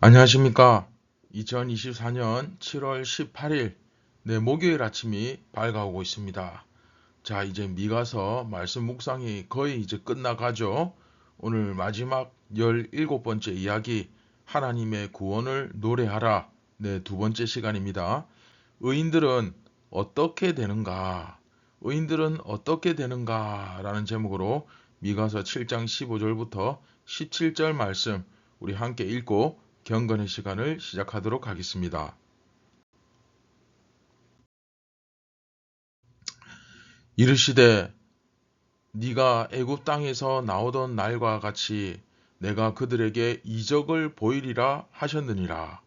안녕하십니까. 2024년 7월 18일 목요일 아침이 밝아오고 있습니다. 자, 이제 미가서 말씀 묵상이 거의 이제 끝나가죠. 오늘 마지막 17번째 이야기, 하나님의 구원을 노래하라. 두 번째 시간입니다. 의인들은 어떻게 되는가? 의인들은 어떻게 되는가? 라는 제목으로 미가서 7장 15절부터 17절 말씀 우리 함께 읽고 경건의 시간을 시작하도록 하겠습니다. 이르시되 네가 애굽 땅에서 나오던 날과 같이 내가 그들에게 이적을 보이리라 하셨느니라.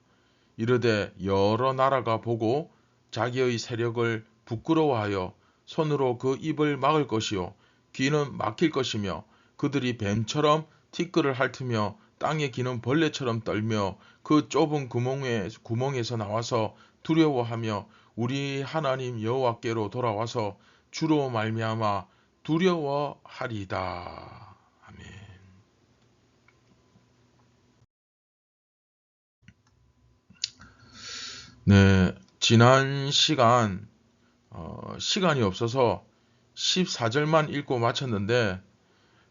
이르되 여러 나라가 보고 자기의 세력을 부끄러워하여 손으로 그 입을 막을 것이요 귀는 막힐 것이며 그들이 뱀처럼 티끌을 핥으며 땅에 기는 벌레처럼 떨며 그 좁은 구멍에서 나와서 두려워하며 우리 하나님 여호와께로 돌아와서 주로 말미암아 두려워하리이다. 아멘. 지난 시간 시간이 없어서 14절만 읽고 마쳤는데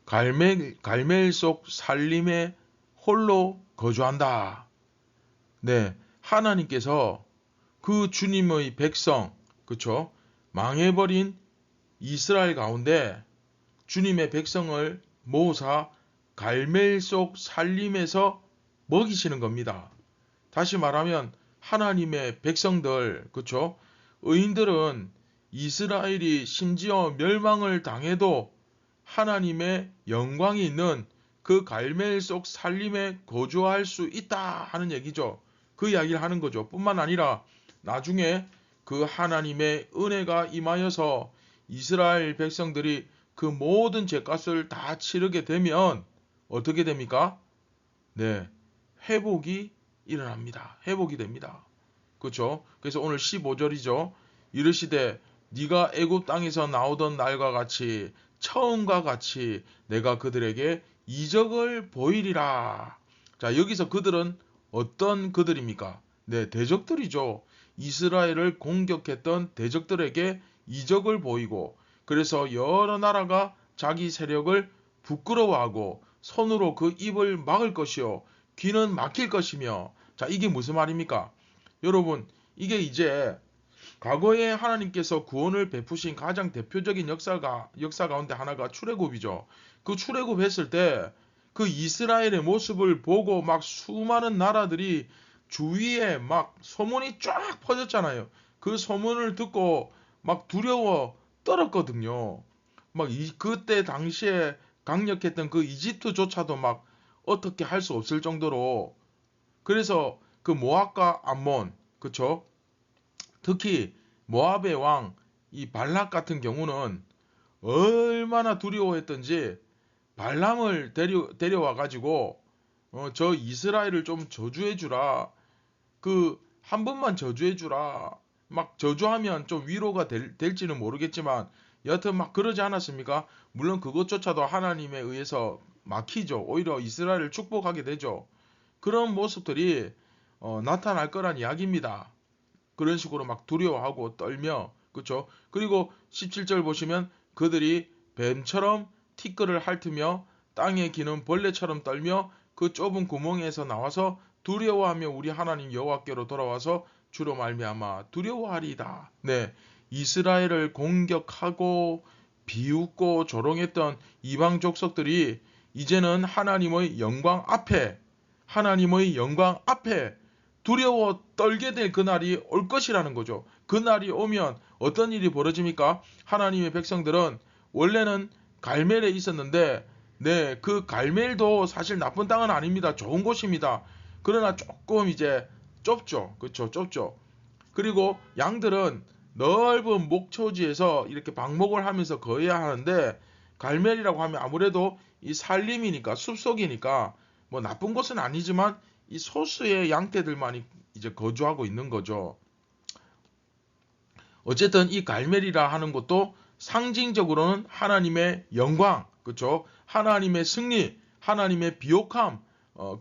갈멜 속 살림에 홀로 거주한다. 하나님께서 그 주님의 백성, 그쵸? 망해버린 이스라엘 가운데 주님의 백성을 모으사 갈멜 속 살림에서 먹이시는 겁니다. 다시 말하면 하나님의 백성들, 그쵸? 의인들은 이스라엘이 심지어 멸망을 당해도 하나님의 영광이 있는 그 갈멜 속 살림에 거주할 수 있다 하는 얘기죠. 그 이야기를 하는 거죠. 뿐만 아니라 나중에 그 하나님의 은혜가 임하여서 이스라엘 백성들이 그 모든 죄값을 다 치르게 되면 어떻게 됩니까? 회복이 일어납니다. 회복이 됩니다. 그렇죠? 그래서 오늘 15절이죠. 이르시되 네가 애굽 땅에서 나오던 날과 같이 처음과 같이 내가 그들에게 이적을 보이리라. 자, 여기서 그들은 어떤 그들입니까? 대적들이죠. 이스라엘을 공격했던 대적들에게 이적을 보이고 그래서 여러 나라가 자기 세력을 부끄러워하고 손으로 그 입을 막을 것이요 귀는 막힐 것이며 자, 이게 무슨 말입니까? 여러분, 이게 이제 과거에 하나님께서 구원을 베푸신 가장 대표적인 역사 가운데 하나가 출애굽이죠. 그 출애굽했을 때 그 이스라엘의 모습을 보고 막 수많은 나라들이 주위에 막 소문이 쫙 퍼졌잖아요. 그 소문을 듣고 막 두려워 떨었거든요. 막 그때 당시에 강력했던 그 이집트조차도 막 어떻게 할 수 없을 정도로 그래서 그 모압과 암몬, 그쵸? 특히 모압의 왕 이 발락 같은 경우는 얼마나 두려워했던지 발람을 데려와 가지고 저 이스라엘을 좀 저주해 주라. 그 한 번만 저주해 주라. 막 저주하면 좀 위로가 될지는 모르겠지만 여하튼 막 그러지 않았습니까? 물론 그것조차도 하나님에 의해서 막히죠. 오히려 이스라엘을 축복하게 되죠. 그런 모습들이 나타날 거란 이야기입니다. 그런 식으로 막 두려워하고 떨며 그렇죠? 그리고 17절 보시면 그들이 뱀처럼 티끌을 핥으며 땅에 기는 벌레처럼 떨며 그 좁은 구멍에서 나와서 두려워하며 우리 하나님 여호와께로 돌아와서 주로 말미암아 두려워하리이다. 이스라엘을 공격하고 비웃고 조롱했던 이방 족속들이 이제는 하나님의 영광 앞에 두려워 떨게 될 그날이 올 것이라는 거죠. 그날이 오면 어떤 일이 벌어집니까? 하나님의 백성들은 원래는 갈멜에 있었는데 그 갈멜도 사실 나쁜 땅은 아닙니다. 좋은 곳입니다. 그러나 조금 이제 좁죠. 그렇죠? 좁죠. 그리고 양들은 넓은 목초지에서 이렇게 방목을 하면서 거해야 하는데 갈멜이라고 하면 아무래도 이 산림이니까 숲속이니까 뭐 나쁜 곳은 아니지만 이 소수의 양떼들만이 이제 거주하고 있는 거죠. 어쨌든 이 갈멜이라 하는 것도 상징적으로는 하나님의 영광, 그렇죠? 하나님의 승리, 하나님의 비옥함,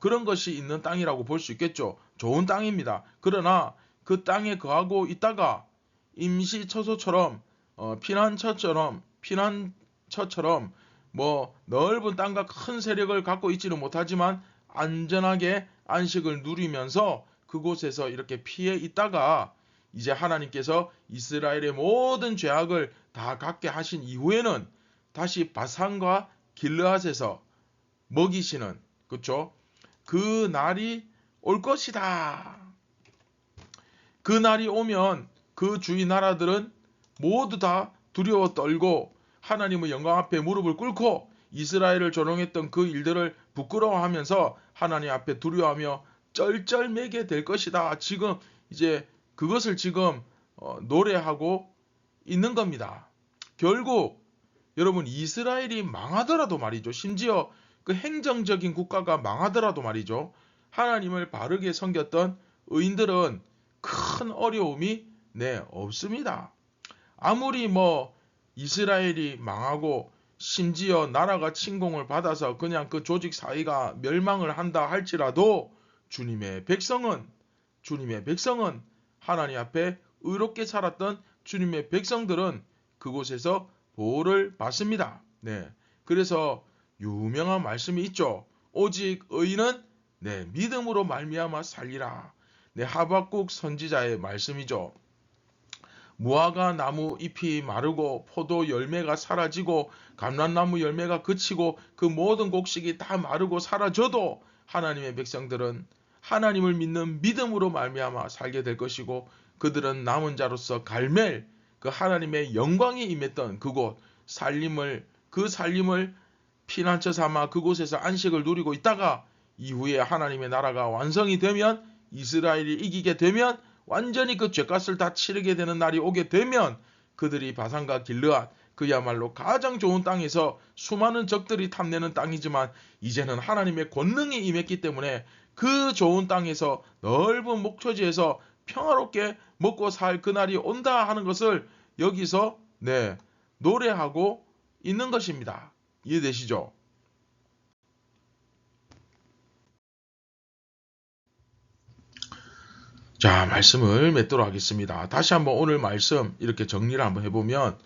그런 것이 있는 땅이라고 볼 수 있겠죠. 좋은 땅입니다. 그러나 그 땅에 거하고 있다가 임시처소처럼 피난처처럼 뭐 넓은 땅과 큰 세력을 갖고 있지는 못하지만 안전하게 안식을 누리면서 그곳에서 이렇게 피해 있다가 이제 하나님께서 이스라엘의 모든 죄악을 다 갖게 하신 이후에는 다시 바산과 길르앗에서 먹이시는, 그렇죠? 그 날이 올 것이다. 그 날이 오면 그 주위 나라들은 모두 다 두려워 떨고 하나님의 영광 앞에 무릎을 꿇고 이스라엘을 조롱했던 그 일들을 부끄러워하면서 하나님 앞에 두려워하며 쩔쩔매게 될 것이다. 지금 이제 그것을 지금 노래하고 있는 겁니다. 결국 여러분, 이스라엘이 망하더라도 말이죠. 심지어 그 행정적인 국가가 망하더라도 말이죠. 하나님을 바르게 섬겼던 의인들은 큰 어려움이 없습니다. 아무리 뭐 이스라엘이 망하고 심지어 나라가 침공을 받아서 그냥 그 조직 사회가 멸망을 한다 할지라도 주님의 백성은 하나님 앞에 의롭게 살았던 주님의 백성들은 그곳에서 보호를 받습니다. 그래서 유명한 말씀이 있죠. 오직 의인은 믿음으로 말미암아 살리라. 하박국 선지자의 말씀이죠. 무화과 나무 잎이 마르고 포도 열매가 사라지고 감람나무 열매가 그치고 그 모든 곡식이 다 마르고 사라져도 하나님의 백성들은 하나님을 믿는 믿음으로 말미암아 살게 될 것이고 그들은 남은 자로서 갈멜 그 하나님의 영광이 임했던 그곳 살림을 피난처 삼아 그곳에서 안식을 누리고 있다가 이후에 하나님의 나라가 완성이 되면 이스라엘이 이기게 되면 완전히 그 죄값을 다 치르게 되는 날이 오게 되면 그들이 바산과 길르앗 그야말로 가장 좋은 땅에서 수많은 적들이 탐내는 땅이지만 이제는 하나님의 권능이 임했기 때문에 그 좋은 땅에서 넓은 목초지에서 평화롭게 먹고 살 그날이 온다 하는 것을 여기서 노래하고 있는 것입니다. 이해되시죠? 자, 말씀을 맺도록 하겠습니다. 다시 한번 오늘 말씀 이렇게 정리를 한번 해보면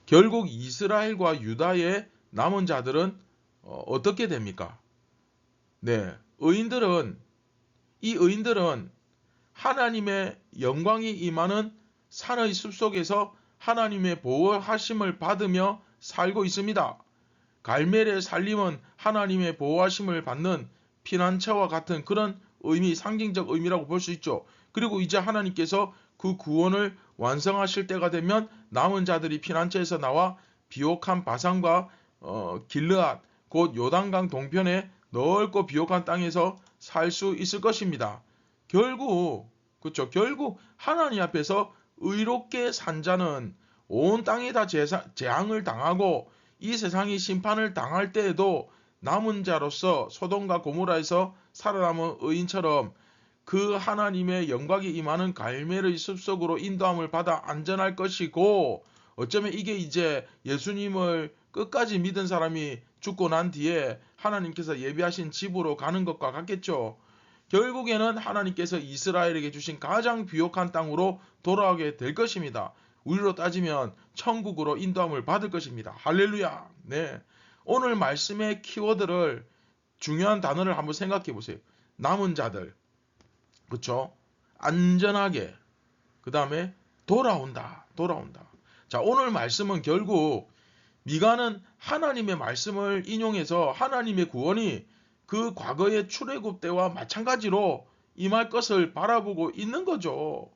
결국 이스라엘과 유다의 남은 자들은 어떻게 됩니까? 이 의인들은 하나님의 영광이 임하는 산의 숲속에서 하나님의 보호하심을 받으며 살고 있습니다. 갈멜의 살림은 하나님의 보호하심을 받는 피난처와 같은 그런 의미, 상징적 의미라고 볼 수 있죠. 그리고 이제 하나님께서 그 구원을 완성하실 때가 되면 남은 자들이 피난처에서 나와 비옥한 바산과 길르앗 곧 요단강 동편의 넓고 비옥한 땅에서 살 수 있을 것입니다. 결국 하나님 앞에서 의롭게 산 자는 온 땅이 다 재앙을 당하고 이 세상이 심판을 당할 때에도 남은 자로서 소돔과 고모라에서 살아남은 의인처럼 그 하나님의 영광이 임하는 갈멜의 숲속으로 인도함을 받아 안전할 것이고 어쩌면 이게 이제 예수님을 끝까지 믿은 사람이 죽고 난 뒤에 하나님께서 예비하신 집으로 가는 것과 같겠죠. 결국에는 하나님께서 이스라엘에게 주신 가장 비옥한 땅으로 돌아오게 될 것입니다. 우리로 따지면 천국으로 인도함을 받을 것입니다. 할렐루야. 오늘 말씀의 키워드를 중요한 단어를 한번 생각해 보세요. 남은 자들. 그렇죠? 안전하게. 그다음에 돌아온다. 자, 오늘 말씀은 결국 미가는 하나님의 말씀을 인용해서 하나님의 구원이 그 과거의 출애굽 때와 마찬가지로 임할 것을 바라보고 있는 거죠.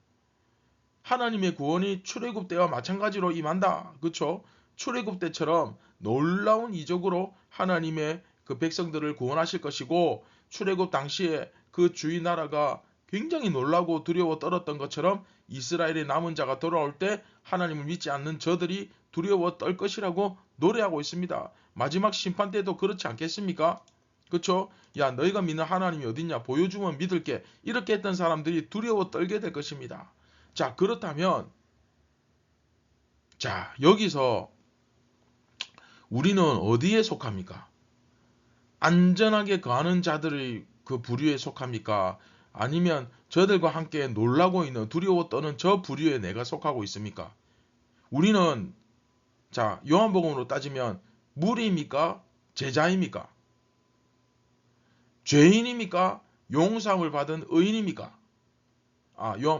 하나님의 구원이 출애굽 때와 마찬가지로 임한다. 그렇죠? 출애굽 때처럼 놀라운 이적으로 하나님의 그 백성들을 구원하실 것이고 출애굽 당시에 그 주위 나라가 굉장히 놀라고 두려워 떨었던 것처럼 이스라엘의 남은 자가 돌아올 때 하나님을 믿지 않는 저들이 두려워 떨 것이라고 노래하고 있습니다. 마지막 심판 때도 그렇지 않겠습니까? 그렇죠? 야, 너희가 믿는 하나님이 어딨냐? 보여주면 믿을게. 이렇게 했던 사람들이 두려워 떨게 될 것입니다. 자, 그렇다면 여기서 우리는 어디에 속합니까? 안전하게 거하는 자들의 그 부류에 속합니까? 아니면 저들과 함께 놀라고 있는 두려워 떠는 저 부류에 내가 속하고 있습니까? 우리는 자 요한복음으로 따지면 무리입니까? 제자입니까? 죄인입니까? 용서함을 받은 의인입니까?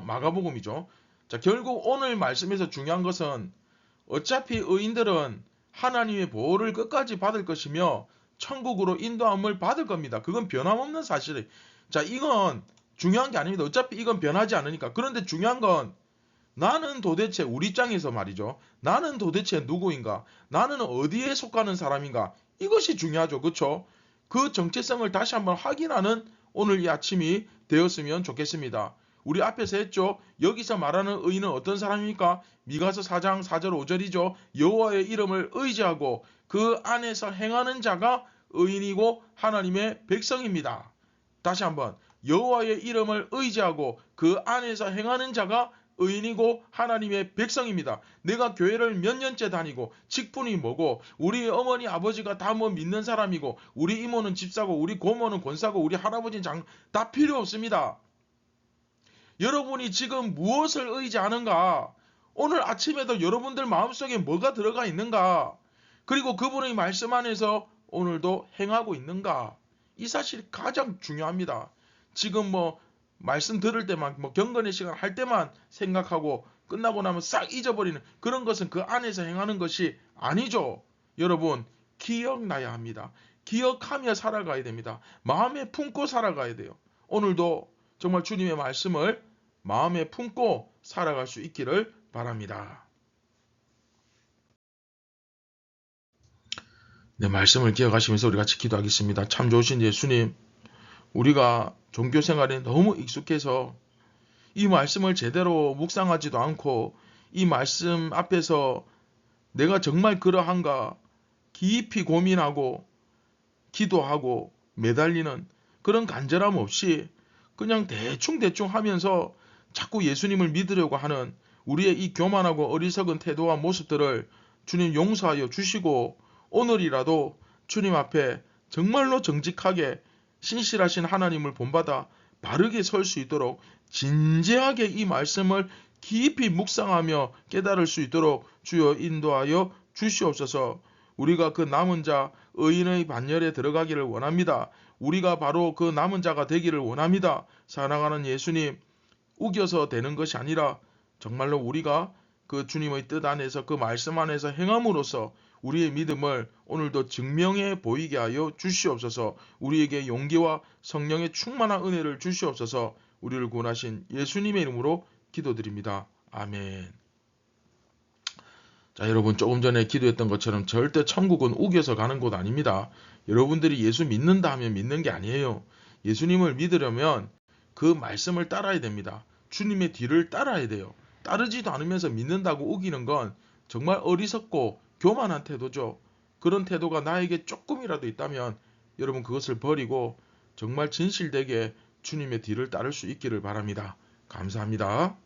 마가복음이죠. 자, 결국 오늘 말씀에서 중요한 것은 어차피 의인들은 하나님의 보호를 끝까지 받을 것이며 천국으로 인도함을 받을 겁니다. 그건 변함없는 사실이에요. 자, 이건 중요한 게 아닙니다. 어차피 이건 변하지 않으니까. 그런데 중요한 건 나는 도대체 우리 입장에서 말이죠. 나는 도대체 누구인가? 나는 어디에 속하는 사람인가? 이것이 중요하죠. 그렇죠? 그 정체성을 다시 한번 확인하는 오늘 이 아침이 되었으면 좋겠습니다. 우리 앞에서 했죠. 여기서 말하는 의인은 어떤 사람입니까? 미가서 4장 4절 5절이죠. 여호와의 이름을 의지하고 그 안에서 행하는 자가 의인이고 하나님의 백성입니다. 다시 한번 여호와의 이름을 의지하고 그 안에서 행하는 자가 의인이고 하나님의 백성입니다. 내가 교회를 몇 년째 다니고 직분이 뭐고 우리 어머니 아버지가 다 뭐 믿는 사람이고 우리 이모는 집사고 우리 고모는 권사고 우리 할아버지는 다 필요 없습니다. 여러분이 지금 무엇을 의지하는가? 오늘 아침에도 여러분들 마음속에 뭐가 들어가 있는가? 그리고 그분의 말씀 안에서 오늘도 행하고 있는가? 이 사실이 가장 중요합니다. 지금 뭐 말씀 들을 때만 뭐 경건의 시간 할 때만 생각하고 끝나고 나면 싹 잊어버리는 그런 것은 그 안에서 행하는 것이 아니죠. 여러분 기억나야 합니다. 기억하며 살아가야 됩니다. 마음에 품고 살아가야 돼요. 오늘도 정말 주님의 말씀을 마음에 품고 살아갈 수 있기를 바랍니다. 네, 말씀을 기억하시면서 우리 같이 기도하겠습니다. 참 좋으신 예수님, 우리가 종교 생활에 너무 익숙해서 이 말씀을 제대로 묵상하지도 않고 이 말씀 앞에서 내가 정말 그러한가 깊이 고민하고 기도하고 매달리는 그런 간절함 없이 그냥 대충 하면서 자꾸 예수님을 믿으려고 하는 우리의 이 교만하고 어리석은 태도와 모습들을 주님 용서하여 주시고 오늘이라도 주님 앞에 정말로 정직하게 신실하신 하나님을 본받아 바르게 설 수 있도록 진지하게 이 말씀을 깊이 묵상하며 깨달을 수 있도록 주여 인도하여 주시옵소서. 우리가 그 남은 자 의인의 반열에 들어가기를 원합니다. 우리가 바로 그 남은 자가 되기를 원합니다. 사랑하는 예수님, 우겨서 되는 것이 아니라 정말로 우리가 그 주님의 뜻 안에서 그 말씀 안에서 행함으로써 우리의 믿음을 오늘도 증명해 보이게 하여 주시옵소서. 우리에게 용기와 성령의 충만한 은혜를 주시옵소서. 우리를 구원하신 예수님의 이름으로 기도드립니다. 아멘. 자, 여러분 조금 전에 기도했던 것처럼 절대 천국은 우겨서 가는 곳 아닙니다. 여러분들이 예수 믿는다 하면 믿는 게 아니에요. 예수님을 믿으려면 그 말씀을 따라야 됩니다. 주님의 뒤를 따라야 돼요. 따르지도 않으면서 믿는다고 우기는 건 정말 어리석고 교만한 태도죠. 그런 태도가 나에게 조금이라도 있다면 여러분 그것을 버리고 정말 진실되게 주님의 뒤를 따를 수 있기를 바랍니다. 감사합니다.